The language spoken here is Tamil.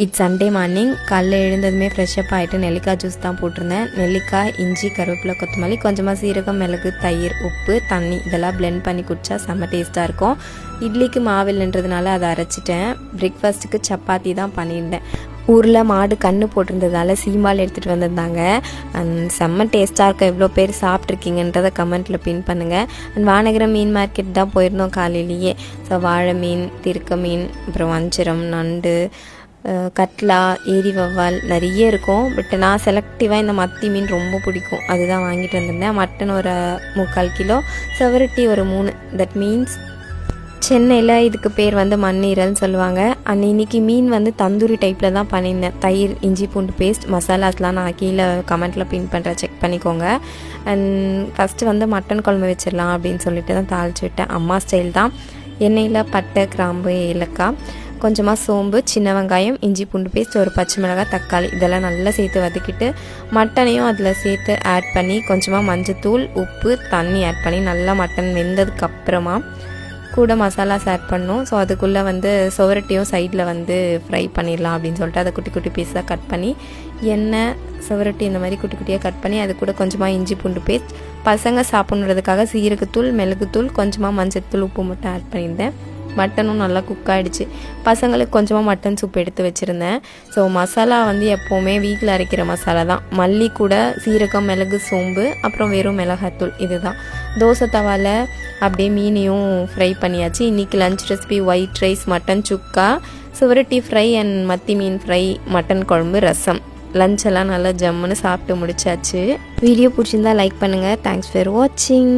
It's Sunday morning. காலைல எழுந்ததுமே ஃப்ரெஷ்அப் ஆகிட்டு நெல்லிக்காய் ஜூஸ் தான் போட்டிருந்தேன். நெல்லிக்காய், இஞ்சி, கருவேப்பிலை, கொத்தமல்லி, கொஞ்சமாக சீரகம், மிளகு, தயிர், உப்பு, தண்ணி இதெல்லாம் பிளெண்ட் பண்ணி குடித்தா செம்ம டேஸ்ட்டாக இருக்கும். இட்லிக்கு மாவில்ன்றதுனால அதை அரைச்சிட்டேன். பிரேக்ஃபாஸ்ட்டுக்கு சப்பாத்தி தான் பண்ணியிருந்தேன். ஊரில் மாடு கன்று போட்டிருந்ததால் சீம்பால் எடுத்துகிட்டு வந்திருந்தாங்க. செம்ம டேஸ்ட்டாக இருக்கும். எவ்வளோ பேர் சாப்பிட்ருக்கீங்கன்றதை கமெண்ட்டில் பின் பண்ணுங்கள். வானகரம் மீன் மார்க்கெட் தான் போயிருந்தோம் காலையிலேயே. ஸோ வாழை மீன், திருக்க மீன், அப்புறம் வஞ்சிரம், நண்டு, கட்லா, ஏரி வவ்வால் நிறைய இருக்கும். பட் நான் செலக்டிவாக இந்த மத்தி மீன் ரொம்ப பிடிக்கும், அதுதான் வாங்கிட்டு வந்திருந்தேன். மட்டன் ஒரு 3/4 கிலோ, செவரட்டி ஒரு 3. தட் மீன்ஸ் சென்னையில் இதுக்கு பேர் வந்து மண்ணீரல்னு சொல்லுவாங்க. இன்றைக்கி மீன் வந்து தந்தூரி டைப்பில் தான் பண்ணியிருந்தேன். தயிர், இஞ்சி பூண்டு பேஸ்ட், மசாலாஸ்லாம் நான் கீழே கமெண்ட்டில் பின் பண்ணுறேன், செக் பண்ணிக்கோங்க. அண்ட் ஃபஸ்ட்டு வந்து மட்டன் குழம்பு வச்சிடலாம் அப்படின்னு சொல்லிட்டு தான் தாளித்து விட்டேன். அம்மா ஸ்டைல் தான். எண்ணெயில் பட்டை, கிராம்பு, ஏலக்காய், கொஞ்சமாக சோம்பு, சின்ன வெங்காயம், இஞ்சி பூண்டு பேஸ்ட், ஒரு பச்சை மிளகாய், தக்காளி இதெல்லாம் நல்லா சேர்த்து வதக்கிட்டு மட்டனையும் அதில் சேர்த்து ஆட் பண்ணி கொஞ்சமாக மஞ்சத்தூள், உப்பு, தண்ணி ஆட் பண்ணி நல்லா மட்டன் வெந்ததுக்கப்புறமா கூட மசாலாஸ் ஆட் பண்ணோம். ஸோ அதுக்குள்ளே வந்து சுவரட்டியும் சைடில் வந்து ஃப்ரை பண்ணிடலாம் அப்படின்னு சொல்லிட்டு அதை குட்டி குட்டி பீஸாக கட் பண்ணி எண்ணெய், சுவரட்டி இந்த மாதிரி குட்டி குட்டியாக கட் பண்ணி அது கூட கொஞ்சமாக இஞ்சி பூண்டு பேஸ்ட், பசங்க சாப்பிட்றதுக்காக சீரகத்தூள், மிளகுத்தூள், கொஞ்சமாக மஞ்சத்தூள், உப்பு மட்டும் ஆட் பண்ணியிருந்தேன். மட்டனும் நல்லா குக் ஆகிடுச்சு. பசங்களுக்கு கொஞ்சமாக மட்டன் சூப் எடுத்து வச்சுருந்தேன். ஸோ மசாலா வந்து எப்போவுமே வீட்டில் அரைக்கிற மசாலா தான். மல்லி கூட சீரகம், மிளகு, சோம்பு, அப்புறம் வெறும் மிளகாத்தூள் இதுதான். தோசை தவாவில் அப்படியே மீனையும் ஃப்ரை பண்ணியாச்சு. இன்றைக்கி lunch recipe white rice, mutton chukka, சுவரட்டி ஃப்ரை அண்ட் மத்தி மீன் ஃப்ரை, மட்டன் குழம்பு, ரசம். லஞ்ச் எல்லாம் நல்லா ஜம்முன்னு சாப்பிட்டு முடிச்சாச்சு. வீடியோ பிடிச்சிருந்தா லைக் பண்ணுங்கள். தேங்க்ஸ் ஃபார் வாட்சிங்.